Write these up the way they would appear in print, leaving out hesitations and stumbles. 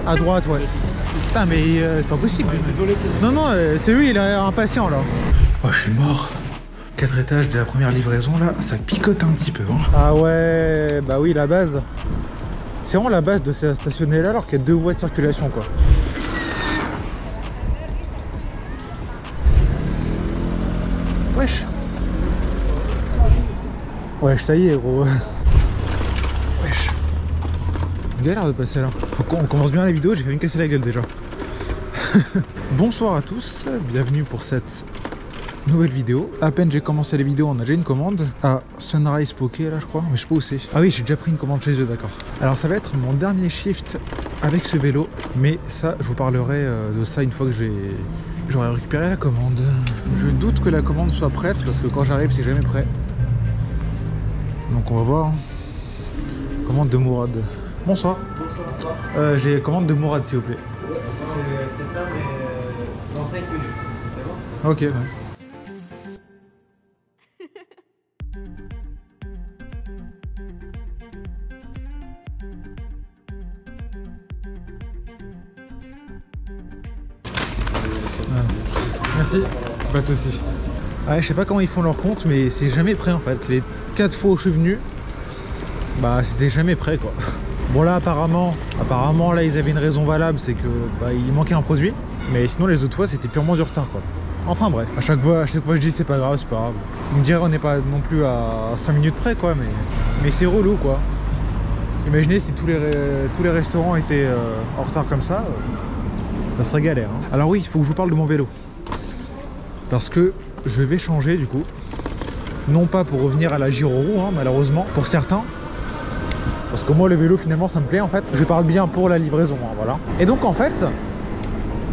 À droite, ouais. Putain, mais c'est pas possible. Désolé. Non, non, c'est lui, il est impatient là. Oh, je suis mort. 4 étages de la première livraison là, ça picote un petit peu. Hein. Ah ouais, bah oui, la base. C'est vraiment la base de stationner là alors qu'il y a 2 voies de circulation quoi. Wesh. Wesh, ça y est gros. Wesh. Galère de passer là. On commence bien la vidéo, j'ai fait me casser la gueule déjà. Bonsoir à tous, bienvenue pour cette nouvelle vidéo. À peine j'ai commencé la vidéo, on a déjà une commande à Sunrise Poké là je crois, mais je sais pas où c'est. Ah oui, j'ai déjà pris une commande chez eux, d'accord. Alors ça va être mon dernier shift avec ce vélo, mais ça je vous parlerai de ça une fois que j'aurai récupéré la commande. Je doute que la commande soit prête parce que quand j'arrive c'est jamais prêt. Donc on va voir. Hein. Commande de Mourad. Bonsoir. Bonsoir. J'ai commande de Mourad s'il vous plaît. C'est ça, mais dans 5 minutes. C'est bon? Ok. Ouais. Merci, pas de soucis. Ouais, je sais pas comment ils font leur compte, mais c'est jamais prêt en fait. Les 4 fois où je suis venu, bah c'était jamais prêt quoi. Bon là apparemment là ils avaient une raison valable, c'est que bah, il manquait un produit. Mais sinon les autres fois c'était purement du retard quoi. Enfin bref, à chaque fois je dis c'est pas grave, c'est pas grave. Vous me direz on n'est pas non plus à 5 minutes près quoi, mais c'est relou quoi. Imaginez si tous les restaurants étaient en retard comme ça serait galère. Hein. Alors oui, il faut que je vous parle de mon vélo. Parce que je vais changer du coup. Non pas pour revenir à la gyroroue, hein, malheureusement, pour certains. Parce que moi le vélo finalement ça me plaît en fait. Je parle bien pour la livraison, hein, voilà. Et donc en fait,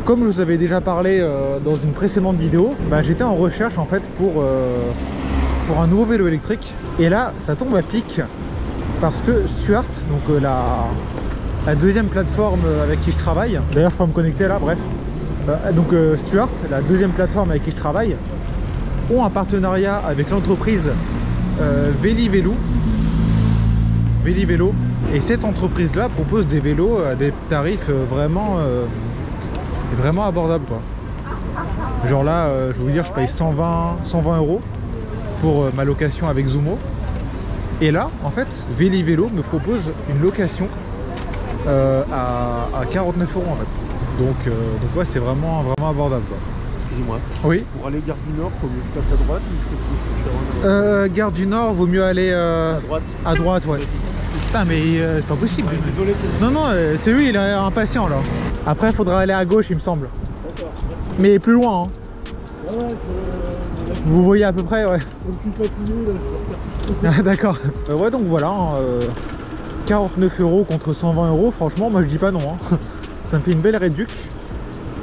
comme je vous avais déjà parlé dans une précédente vidéo, bah, j'étais en recherche en fait pour un nouveau vélo électrique. Et là ça tombe à pic. Parce que Stuart, donc la deuxième plateforme avec qui je travaille, d'ailleurs je peux me connecter là, bref. Donc Stuart, la deuxième plateforme avec qui je travaille, ont un partenariat avec l'entreprise Vélo. Et cette entreprise là propose des vélos à des tarifs vraiment abordables quoi. Genre là je vais vous dire je paye 120 € pour ma location avec Zumo. Et là en fait Vélo me propose une location à 49 € en fait. Donc ouais c'est vraiment abordable quoi. Excusez-moi. Oui. Pour aller Gare du Nord, faut mieux que tu passes à droite ou c'est plus cher? Gare du Nord, vaut mieux aller à droite. À droite, ouais. Putain mais c'est pas possible. Ouais, désolé. Non non, c'est lui, il est impatient là. Après il faudra aller à gauche il me semble. D'accord. Mais plus loin hein. Ouais, vous voyez à peu près ouais. comme je suis fatigué là, Ah d'accord. Ouais donc voilà. 49 € contre 120 €, franchement moi je dis pas non hein. Ça me fait une belle réduc.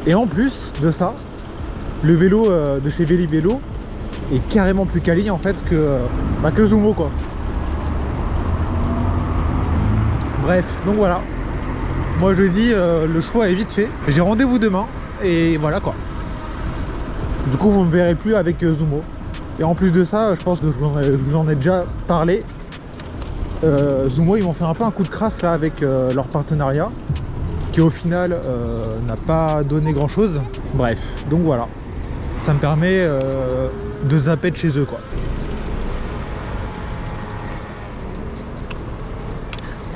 Et en plus de ça, le vélo de chez Vélo est carrément plus quali en fait que Zumo quoi. Bref, donc voilà. Moi je dis le choix est vite fait. J'ai rendez-vous demain et voilà quoi. Du coup vous me verrez plus avec Zumo. Et en plus de ça, je pense que je vous en ai déjà parlé. Zumo ils m'ont fait un peu un coup de crasse là avec leur partenariat qui au final n'a pas donné grand chose. Bref, donc voilà. Ça me permet de zapper de chez eux quoi.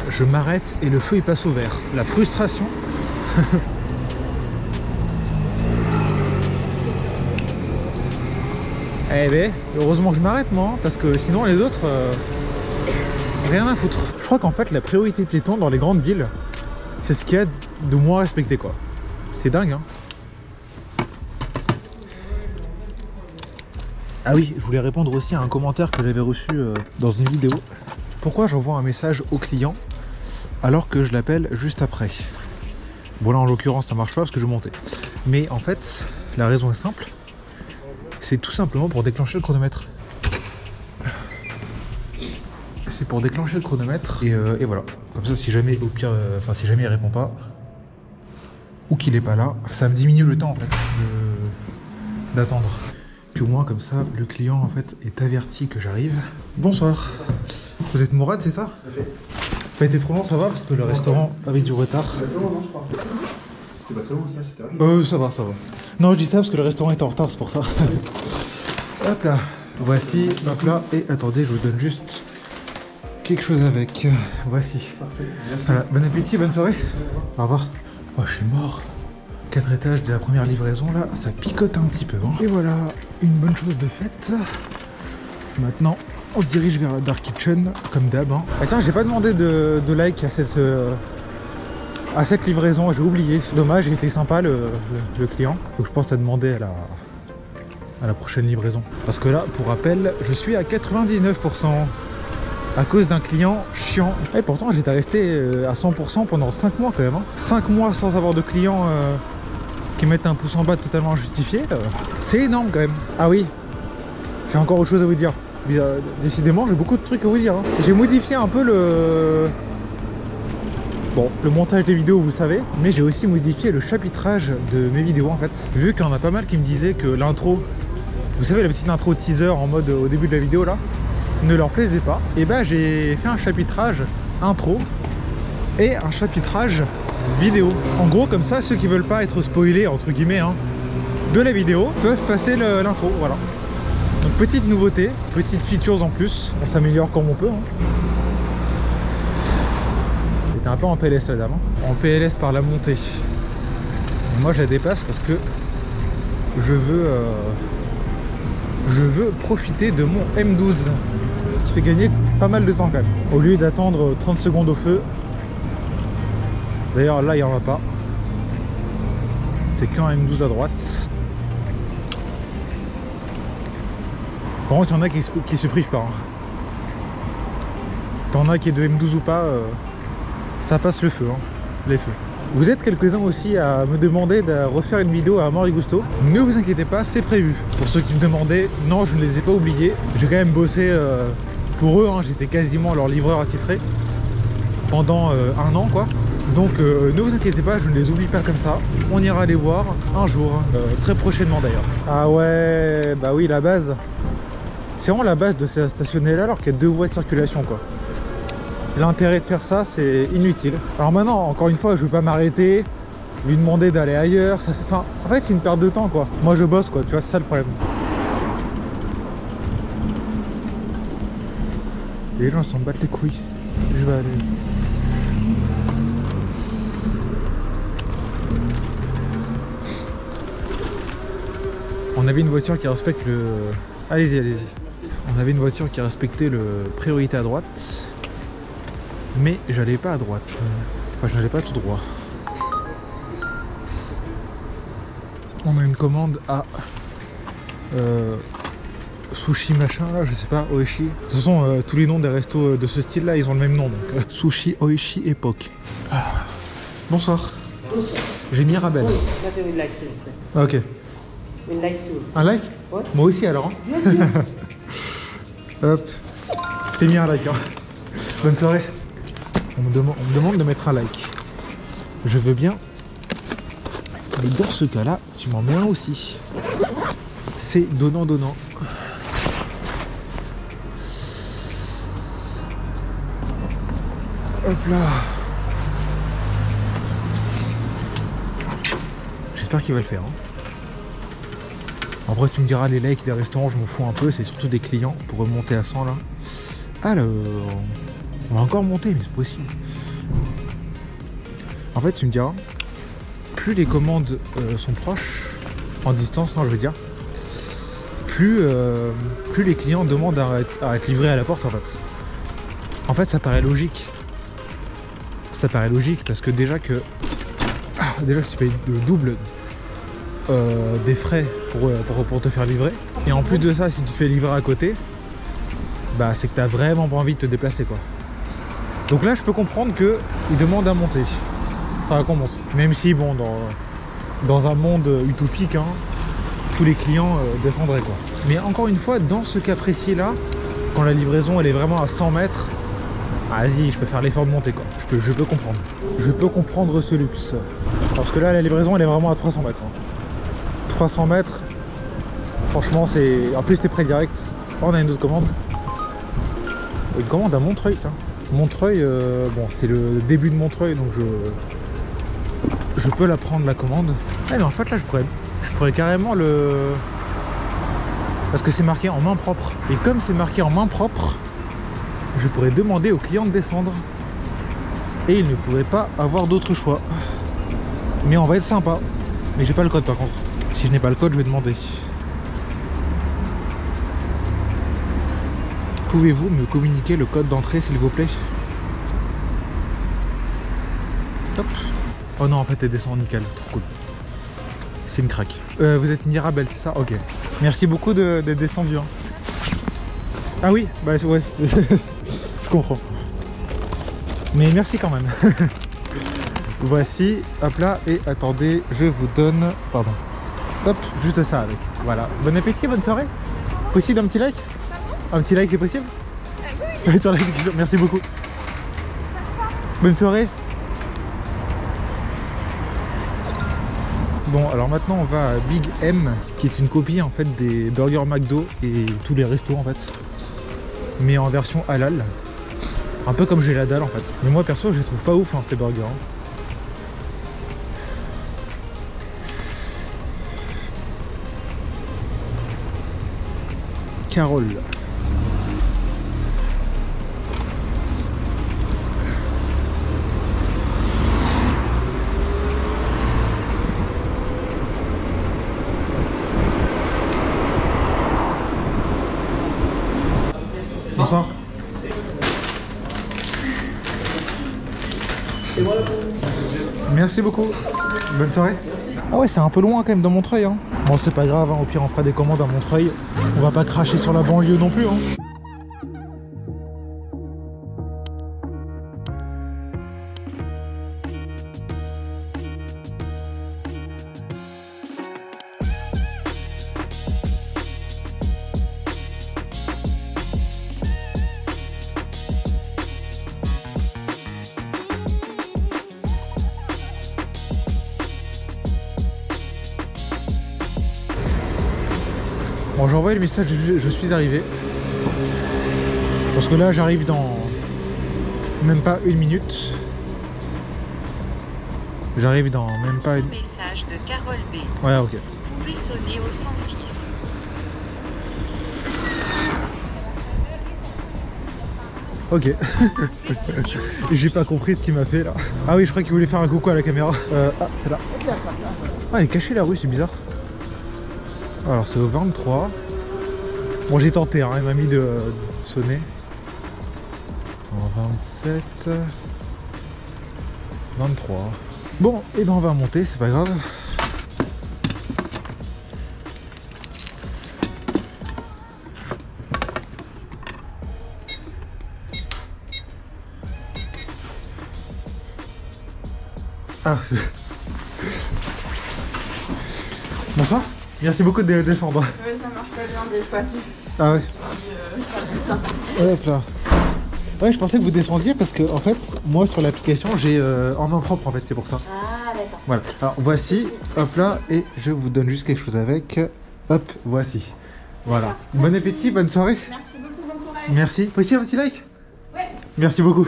Je m'arrête et le feu il passe au vert. La frustration. Eh ben, heureusement que je m'arrête moi, hein, parce que sinon les autres, rien à foutre. Je crois qu'en fait la priorité piéton dans les grandes villes, c'est ce qu'il y a de moins respecté quoi. C'est dingue hein. Ah oui, je voulais répondre aussi à un commentaire que j'avais reçu dans une vidéo. Pourquoi j'envoie un message au client alors que je l'appelle juste après? Bon là en l'occurrence ça marche pas parce que je montais. Mais en fait, la raison est simple. C'est tout simplement pour déclencher le chronomètre. C'est pour déclencher le chronomètre et voilà. Comme ça si jamais au pire, si jamais il répond pas ou qu'il est pas là, ça me diminue le temps en fait d'attendre. Puis au moins comme ça le client en fait est averti que j'arrive. Bonsoir. Vous êtes Mourad, c'est ça? pas été trop long, ça va, parce que le restaurant avait du retard. Non, je crois. C'était pas très loin, ça, c'était rapide. Ça va, ça va. Non, je dis ça parce que le restaurant est en retard, c'est pour ça. Hop là, voici un plat. Et attendez, je vous donne juste quelque chose avec. Voici. Parfait, merci. Voilà, bon appétit, bonne soirée. Au revoir. Oh, je suis mort. 4 étages de la première livraison, là, ça picote un petit peu. Hein. Et voilà, une bonne chose de faite. Maintenant, on se dirige vers la Dark Kitchen, comme d'hab. Hein. Ah tiens, j'ai pas demandé de like à cette livraison, j'ai oublié. Dommage, il était sympa le client. Faut que je pense à demander à la prochaine livraison. Parce que là, pour rappel, je suis à 99% à cause d'un client chiant. Et pourtant, j'étais resté à 100% pendant 5 mois quand même. Hein. 5 mois sans avoir de clients qui mettent un pouce en bas totalement injustifié. C'est énorme quand même. Ah oui, j'ai encore autre chose à vous dire. Décidément, j'ai beaucoup de trucs à vous dire. Hein. J'ai modifié un peu le montage des vidéos, vous savez, mais j'ai aussi modifié le chapitrage de mes vidéos en fait. Vu qu'il y en a pas mal qui me disaient que l'intro, vous savez, la petite intro teaser en mode au début de la vidéo là, ne leur plaisait pas, et bah j'ai fait un chapitrage intro et un chapitrage vidéo. En gros, comme ça, ceux qui veulent pas être spoilés entre guillemets hein, de la vidéo peuvent passer l'intro, voilà. Donc petite nouveauté, petite features en plus, on s'améliore comme on peut. Hein. J'étais un peu en PLS la dame, hein. En PLS par la montée. Et moi je la dépasse parce que je veux profiter de mon M12 qui fait gagner pas mal de temps quand même. Au lieu d'attendre 30 secondes au feu. D'ailleurs là il n'y en a pas. C'est qu'un M12 à droite. Par contre il y en a qui se privent pas. Hein. T'en as qui est de M12 ou pas, ça passe le feu, hein, les feux. Vous êtes quelques-uns aussi à me demander de refaire une vidéo à Morigusto. Ne vous inquiétez pas, c'est prévu. Pour ceux qui me demandaient, non, je ne les ai pas oubliés. J'ai quand même bossé pour eux, hein. J'étais quasiment leur livreur attitré pendant 1 an, quoi. Donc ne vous inquiétez pas, je ne les oublie pas comme ça. On ira les voir un jour, très prochainement d'ailleurs. Ah ouais, bah oui, la base. C'est vraiment la base de ces stationner là alors qu'il y a 2 voies de circulation, quoi. L'intérêt de faire ça, c'est inutile. Alors maintenant, encore une fois, je vais pas m'arrêter, lui demander d'aller ailleurs. Ça, enfin, en fait, c'est une perte de temps, quoi. Moi, je bosse, quoi. Tu vois, c'est ça le problème. Les gens s'en battent les couilles. Je vais aller. On avait une voiture qui respecte le... Allez-y, allez-y. On avait une voiture qui respectait le priorité à droite. Mais j'allais pas à droite. Enfin, je n'allais pas tout droit. On a une commande à sushi machin là, je sais pas, Oishi. De toute façon, tous les noms des restos de ce style là, ils ont le même nom. Donc sushi Oishi Époque. Ah. Bonsoir. J'ai mis Rabel. Mettez une like s'il vous plaît. Ok. Une like s'il vous plaît. Un like? Ouais. Moi aussi alors. Hein. Bien sûr. Hop. T'es mis un like. Hein. Bonne soirée. On me demande de mettre un like. Je veux bien. Mais dans ce cas-là, tu m'en mets un aussi. C'est donnant-donnant. Hop là. J'espère qu'il va le faire. Hein. Après, tu me diras, les likes des restaurants, je m'en fous un peu. C'est surtout des clients pour remonter à 100 là. Alors... On va encore monter, mais c'est possible. En fait, tu me diras, plus les commandes sont proches, en distance, non, je veux dire, plus les clients demandent à être livrés à la porte, en fait. En fait, ça paraît logique. Ça paraît logique, parce que déjà que tu payes le double des frais pour te faire livrer. Et en plus de ça, si tu te fais livrer à côté, bah c'est que t'as vraiment pas envie de te déplacer, quoi. Donc là, je peux comprendre qu'ils demandent à monter. Enfin, qu'on monte. Même si, bon, dans un monde utopique, hein, tous les clients descendraient, quoi. Mais encore une fois, dans ce cas précis-là, quand la livraison, elle est vraiment à 100 mètres, vas-y, je peux faire l'effort de monter, quoi. Je peux comprendre. Je peux comprendre ce luxe. Parce que là, la livraison, elle est vraiment à 300 mètres. Hein. 300 mètres, franchement, c'est... En plus, t'es prêt direct. Oh, on a une autre commande. Une commande à Montreuil, ça. Montreuil, bon, c'est le début de Montreuil, donc je peux la prendre la commande. Ah, mais en fait là je pourrais carrément le... Parce que c'est marqué en main propre. Et comme c'est marqué en main propre, je pourrais demander au client de descendre. Et il ne pourrait pas avoir d'autre choix. Mais on va être sympa. Mais j'ai pas le code par contre. Si je n'ai pas le code, je vais demander. Pouvez-vous me communiquer le code d'entrée s'il vous plaît? Hop. Oh non, en fait elle descend nickel, trop cool. C'est une craque. Vous êtes Mirabel, c'est ça? Ok. Merci beaucoup d'être descendu. Hein. Ah oui, bah ouais. Je comprends. Mais merci quand même. Voici, hop là, et attendez, je vous donne... Pardon. Hop, juste ça avec. Voilà. Bon appétit, bonne soirée. Possible un petit like? Un petit like, c'est possible? Oui. Sur la... Merci beaucoup. Bonne soirée. Bon, alors maintenant on va à Big M, qui est une copie en fait des burgers McDo et tous les restos en fait, mais en version halal, un peu comme j'ai la dalle en fait. Mais moi perso je les trouve pas ouf hein, ces burgers. Hein. Carole. Bonsoir. Merci beaucoup. Bonne soirée. Ah ouais, c'est un peu loin quand même dans Montreuil. Hein. Bon, c'est pas grave, hein. Au pire on fera des commandes à Montreuil. On va pas cracher sur la banlieue non plus. Hein. Bon, j'ai envoyé le message, je suis arrivé. Parce que là, j'arrive dans même pas une minute. J'arrive dans même pas une... Message de Carole B. Ouais, ok. Vous pouvez sonner au 106. Ok. J'ai pas compris ce qu'il m'a fait là. Ah oui, je crois qu'il voulait faire un coucou à la caméra. Ah, c'est là. Ah, elle est cachée la rue, c'est bizarre. Alors c'est au 23. Bon, j'ai tenté, hein, elle m'a mis de sonner. En 27. 23. Bon, et ben on va monter, c'est pas grave. Ah. Bonsoir. Merci beaucoup de descendre. Ouais, ça marche pas bien des fois si. Ah ouais. Ça fait ça. Hop là. Ouais, je pensais que vous descendiez parce que en fait, moi sur l'application, j'ai en main propre en fait, c'est pour ça. Ah d'accord. Voilà. Alors voici, hop là, et je vous donne juste quelque chose avec. Hop, voici. Voilà. Bon appétit, bonne soirée. Merci beaucoup, bon courage. Merci. Possible un petit like? Ouais. Merci beaucoup.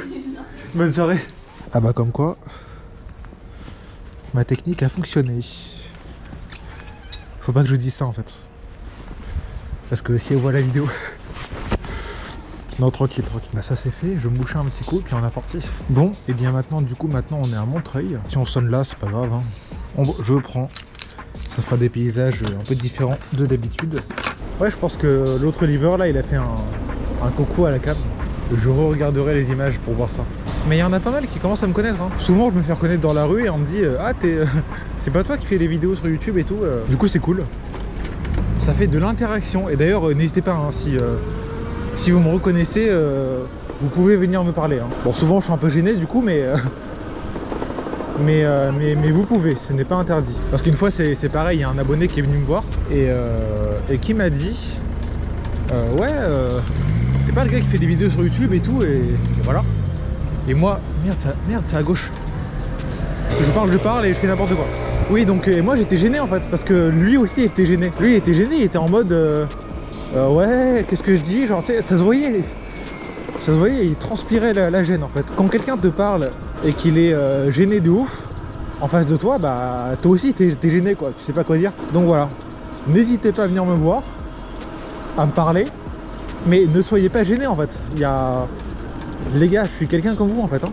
Bonne soirée. Ah bah comme quoi, ma technique a fonctionné. Faut pas que je dise ça en fait. Parce que si elle voit la vidéo... Non, tranquille, tranquille. Bah ça c'est fait, je me bouchais un petit coup, puis on est parti. Bon, et bien maintenant, du coup, maintenant on est à Montreuil. Si on sonne là, c'est pas grave. Hein. Je prends. Ça fera des paysages un peu différents de d'habitude. Ouais, je pense que l'autre livreur là, il a fait un coucou à la cam. Je re-regarderai les images pour voir ça. Mais il y en a pas mal qui commencent à me connaître. Hein. Souvent, je me fais reconnaître dans la rue et on me dit ah, c'est pas toi qui fais les vidéos sur YouTube et tout. Du coup, c'est cool. Ça fait de l'interaction. Et d'ailleurs, n'hésitez pas, hein, si vous me reconnaissez, vous pouvez venir me parler. Hein. Bon, souvent, je suis un peu gêné du coup, mais vous pouvez, ce n'est pas interdit. Parce qu'une fois, c'est pareil, il y a un abonné qui est venu me voir et qui m'a dit ouais, t'es pas le gars qui fait des vidéos sur YouTube et tout, et voilà. Et moi, merde, c'est à gauche. Je parle et je fais n'importe quoi. Oui, donc moi j'étais gêné en fait, parce que lui aussi était gêné. Lui il était gêné, il était en mode ouais, qu'est-ce que je dis, genre tu sais, ça se voyait. Ça se voyait, il transpirait la gêne en fait. Quand quelqu'un te parle et qu'il est gêné de ouf en face de toi, bah toi aussi t'es gêné quoi, tu sais pas quoi dire. Donc voilà, n'hésitez pas à venir me voir, à me parler, mais ne soyez pas gênés en fait. Il y a... Les gars, je suis quelqu'un comme vous en fait, hein.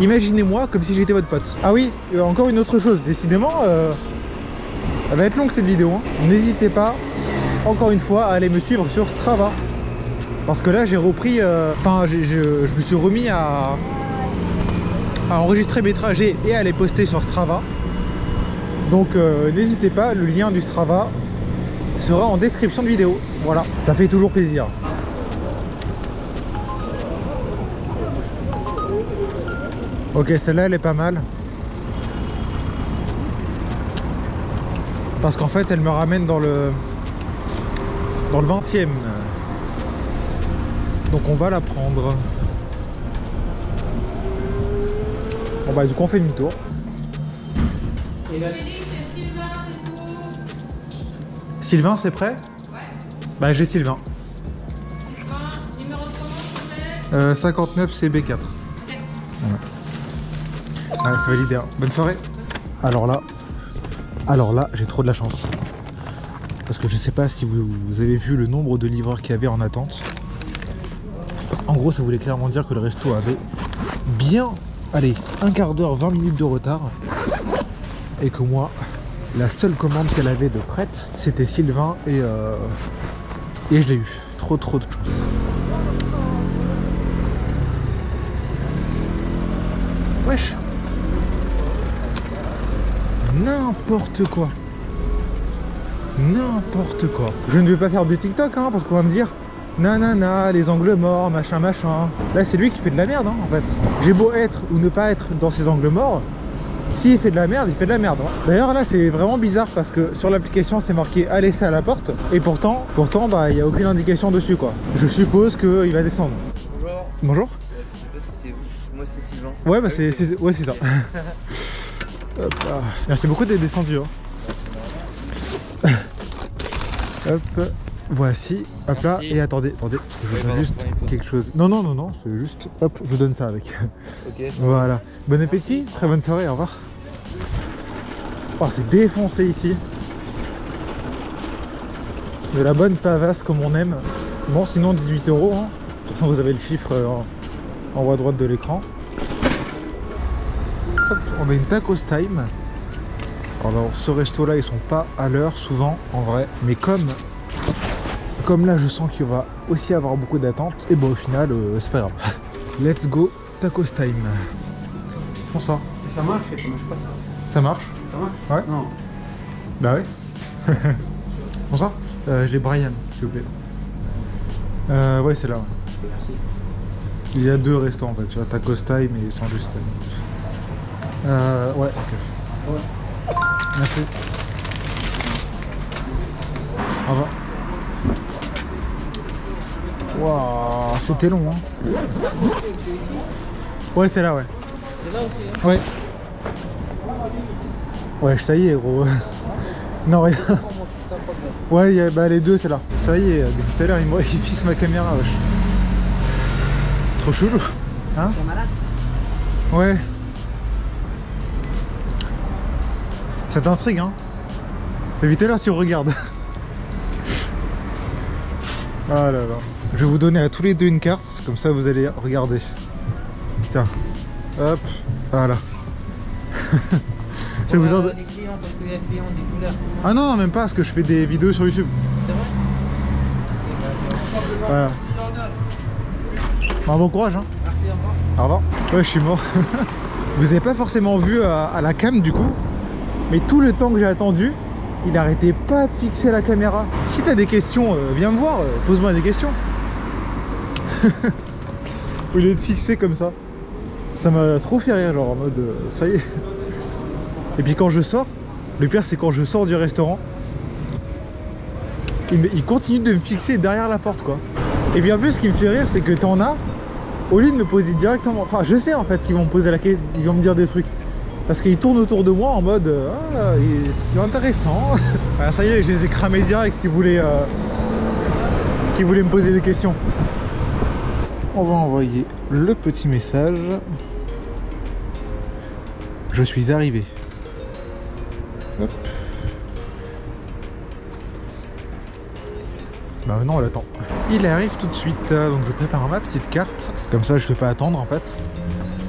Imaginez-moi comme si j'étais votre pote. Ah oui, encore une autre chose, décidément, elle va être longue cette vidéo, hein. N'hésitez pas, encore une fois, à aller me suivre sur Strava. Parce que là j'ai repris, enfin je me suis remis à enregistrer mes trajets et à les poster sur Strava. Donc n'hésitez pas, le lien du Strava sera en description de vidéo. Voilà, ça fait toujours plaisir. Ok, celle-là elle est pas mal. Parce qu'en fait elle me ramène dans le 20e. Donc on va la prendre. Bon bah du coup on fait demi-tour. Sylvain, c'est prêt? Ouais. Bah j'ai Sylvain. Numéro de commande, 59 CB4. Okay. Ouais. Allez, c'est validé. Hein. Bonne soirée. Alors là, j'ai trop de la chance. Parce que je sais pas si vous avez vu le nombre de livreurs qu'il y avait en attente. En gros, ça voulait clairement dire que le resto avait bien, allez, un quart d'heure, 20 minutes de retard. Et que moi, la seule commande qu'elle avait de prête, c'était Sylvain et je l'ai eu. Trop de chance. Wesh. N'importe quoi. N'importe quoi. Je ne vais pas faire de TikTok, hein, parce qu'on va me dire nanana, les angles morts, machin. Là, c'est lui qui fait de la merde, hein, en fait. J'ai beau être ou ne pas être dans ces angles morts, s'il fait de la merde, il fait de la merde. Hein. D'ailleurs, là, c'est vraiment bizarre parce que sur l'application, c'est marqué à laisser à la porte. Et pourtant, bah, il n'y a aucune indication dessus, quoi. Je suppose qu'il va descendre. Bonjour. Bonjour. Je sais pas si c'est vous. Moi, c'est Sylvain. Ouais, bah, c'est ça. Hop là. Merci beaucoup d'être descendu. Hein. Hop. Voici, hop là, et attendez, je vous donne juste quelque chose. Non, c'est juste, hop, je vous donne ça avec. Ok. Voilà. Bon appétit, très bonne soirée, au revoir. Oh, c'est défoncé ici. De la bonne pavasse comme on aime. Bon, sinon 18 €. Hein. De toute façon, vous avez le chiffre en haut à droite de l'écran. Hop, on a une tacos time. Alors, ce resto-là, ils sont pas à l'heure souvent, en vrai, mais comme là je sens qu'il va aussi avoir beaucoup d'attentes, et bon au final c'est pas grave. Let's go tacos time. Bonsoir. Et ça marche et ça marche pas ça? Ça marche? Ça marche? Ouais. Non. Bah ouais. Bonsoir. J'ai Brian s'il vous plaît. Ouais c'est là. Ouais. Merci. Il y a deux restaurants en fait, tu vois, tacos time et sandwich time. Ouais, ok. Ouais. Merci. Au revoir. Waouh, c'était long hein. Ouais c'est là ouais. C'est là aussi hein? Ouais. Ouais ça y est gros. Non rien. Ouais bah les deux c'est là. Ça y est, depuis tout à l'heure il fixe ma caméra wesh. Trop chelou. Hein? Ouais. Ça t'intrigue hein? T'as vu tout à l'heure si on regarde. Ah là là. Je vais vous donner à tous les deux une carte, comme ça vous allez regarder. Tiens, hop, voilà. Ça vous des clients parce qu'il y a des clients des couleurs, c'est ça? Ah non, même pas, parce que je fais des vidéos sur YouTube. C'est vrai? Voilà. Bon courage hein. Merci, au revoir. Au revoir. Ouais, je suis mort. Vous avez pas forcément vu à la cam du coup, mais tout le temps que j'ai attendu, il arrêtait pas de fixer la caméra. Si t'as des questions, viens me voir, pose-moi des questions. Au lieu de fixer comme ça. Ça m'a trop fait rire, genre en mode ça y est. Et puis quand je sors, le pire c'est quand je sors du restaurant, il continue de me fixer derrière la porte quoi. Et puis en plus ce qui me fait rire c'est que t'en as, au lieu de me poser directement, enfin je sais en fait qu'ils vont me poser la question, ils vont me dire des trucs. Parce qu'ils tournent autour de moi en mode ah, c'est intéressant. Ah, ça y est, je les ai cramés direct, ils voulaient me poser des questions. On va envoyer le petit message. Je suis arrivé. Hop. Bah maintenant on l'attend. Il arrive tout de suite, donc je prépare ma petite carte. Comme ça je ne fais pas attendre en fait.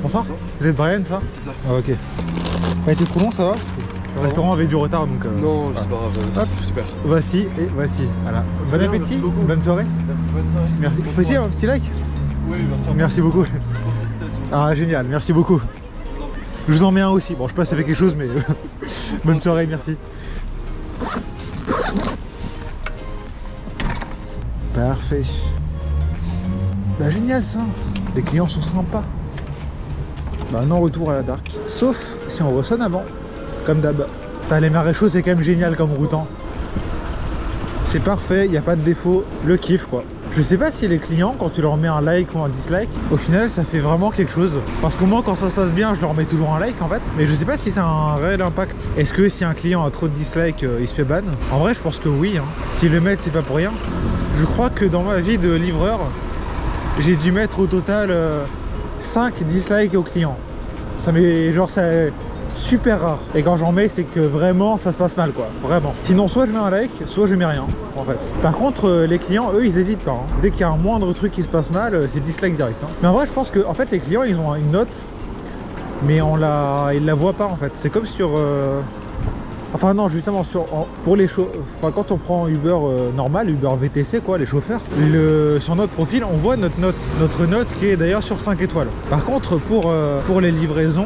Bonsoir. Vous êtes Brian, ça? C'est ça. Ah, ok. Pas été trop long, ça va? Le restaurant avait du retard donc... Non, c'est pas grave, hop, super. Voici et voici. Voilà. Bon bien, appétit, merci beaucoup. bonne soirée. Merci, bonne soirée. Merci. Vous pouvez un petit like? Oui, bien sûr. Merci beaucoup. Ah génial, merci beaucoup. Je vous en mets un aussi. Bon, je sais pas si ça fait quelque chose, mais bonne soirée, merci. Parfait. Bah génial ça. Les clients sont sympas. Bah non retour à la dark. Sauf si on ressonne avant. Comme d'hab. Les maréchaux c'est quand même génial comme route. C'est parfait, il n'y a pas de défaut. Le kiff quoi. Je sais pas si les clients, quand tu leur mets un like ou un dislike, au final ça fait vraiment quelque chose. Parce qu'au moins quand ça se passe bien, je leur mets toujours un like en fait. Mais je sais pas si ça a un réel impact. Est-ce que si un client a trop de dislikes, il se fait ban? En vrai je pense que oui. S'ils le mettent c'est pas pour rien. Je crois que dans ma vie de livreur, j'ai dû mettre au total 5 dislikes aux clients. Ça met genre c'est super rare. Et quand j'en mets c'est que vraiment ça se passe mal quoi. Vraiment. Sinon soit je mets un like, soit je mets rien en fait. Par contre les clients eux ils hésitent pas. Dès qu'il y a un moindre truc qui se passe mal, c'est dislike direct. Mais en vrai je pense que en fait les clients ils ont une note. Mais ils la voient pas en fait. C'est comme sur... Enfin non justement pour les enfin, quand on prend Uber normal, Uber VTC quoi, les chauffeurs, sur notre profil on voit notre note qui est d'ailleurs sur 5 étoiles. Par contre pour les livraisons,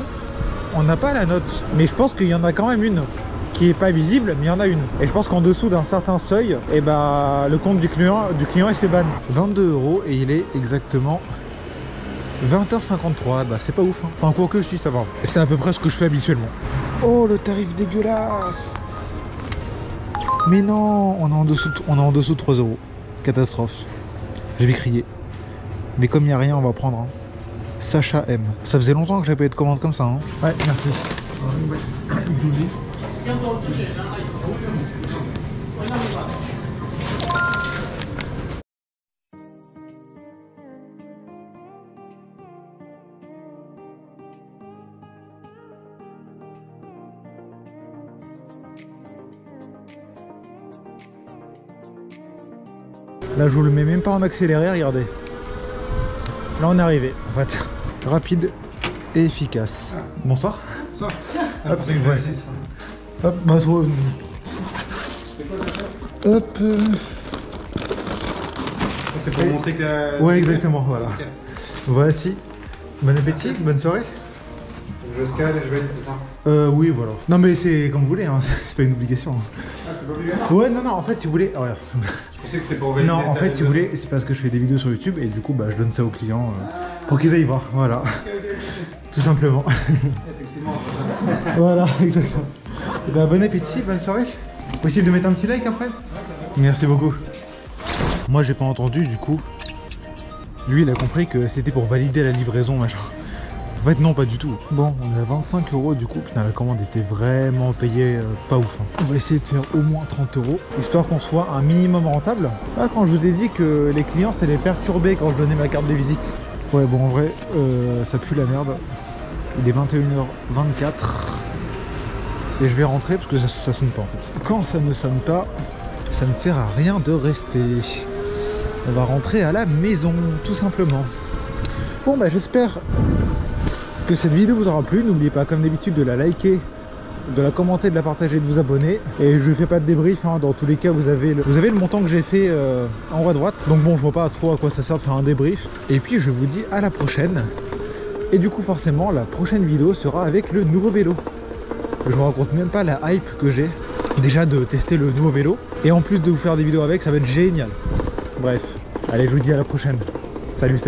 on n'a pas la note. Mais je pense qu'il y en a quand même une qui est pas visible, mais il y en a une. Et je pense qu'en dessous d'un certain seuil, et bah le compte du client il se banne. 22 € et il est exactement 20h53, bah c'est pas ouf. Enfin quoique si ça va. C'est à peu près ce que je fais habituellement. Oh le tarif dégueulasse. Mais non, on est en dessous de 3 €. Catastrophe. Je vais crier. Mais comme il n'y a rien, on va prendre. Sacha M. Ça faisait longtemps que j'avais pas eu de commande comme ça. Ouais, merci. Là je vous le mets même pas en accéléré, regardez. Là on est arrivé en fait. Rapide et efficace. Bonsoir. Bonsoir. Hop, voici. Hop, bah hop. C'est pour montrer que la... Ouais exactement, voilà. Okay. Voici. Bon appétit, bonne soirée. Je scale et je valide, c'est ça? Oui voilà. Non mais c'est comme vous voulez, c'est pas une obligation. Ah c'est pas obligatoire? Ouais non en fait si vous voulez. Oh, regarde. Je pensais que c'était pour valider. Non en fait si vous voulez, c'est parce que je fais des vidéos sur YouTube et du coup bah je donne ça aux clients pour qu'ils aillent voir, voilà. Tout simplement. Effectivement. Voilà, exactement. Et bah, bon appétit, bonne soirée. Possible de mettre un petit like après? Merci beaucoup. Moi j'ai pas entendu du coup. Lui il a compris que c'était pour valider la livraison machin. En fait non pas du tout. Bon on est à 25 € du coup. Putain la commande était vraiment payée pas ouf. On va essayer de faire au moins 30 € histoire qu'on soit un minimum rentable. Là quand je vous ai dit que les clients c'est les perturbés quand je donnais ma carte de visite. Ouais bon en vrai ça pue la merde. Il est 21h24 et je vais rentrer parce que ça sonne pas en fait. Quand ça ne sonne pas, ça ne sert à rien de rester. On va rentrer à la maison tout simplement. Bon bah j'espère que cette vidéo vous aura plu. N'oubliez pas comme d'habitude de la liker, de la commenter, de la partager, de vous abonner. Et je fais pas de débrief, dans tous les cas vous avez le montant que j'ai fait en haut à droite. Donc bon je vois pas trop à quoi ça sert de faire un débrief. Et puis je vous dis à la prochaine. Et du coup forcément la prochaine vidéo sera avec le nouveau vélo. Je vous raconte même pas la hype que j'ai déjà de tester le nouveau vélo. Et en plus de vous faire des vidéos avec, ça va être génial. Bref, allez je vous dis à la prochaine. Salut.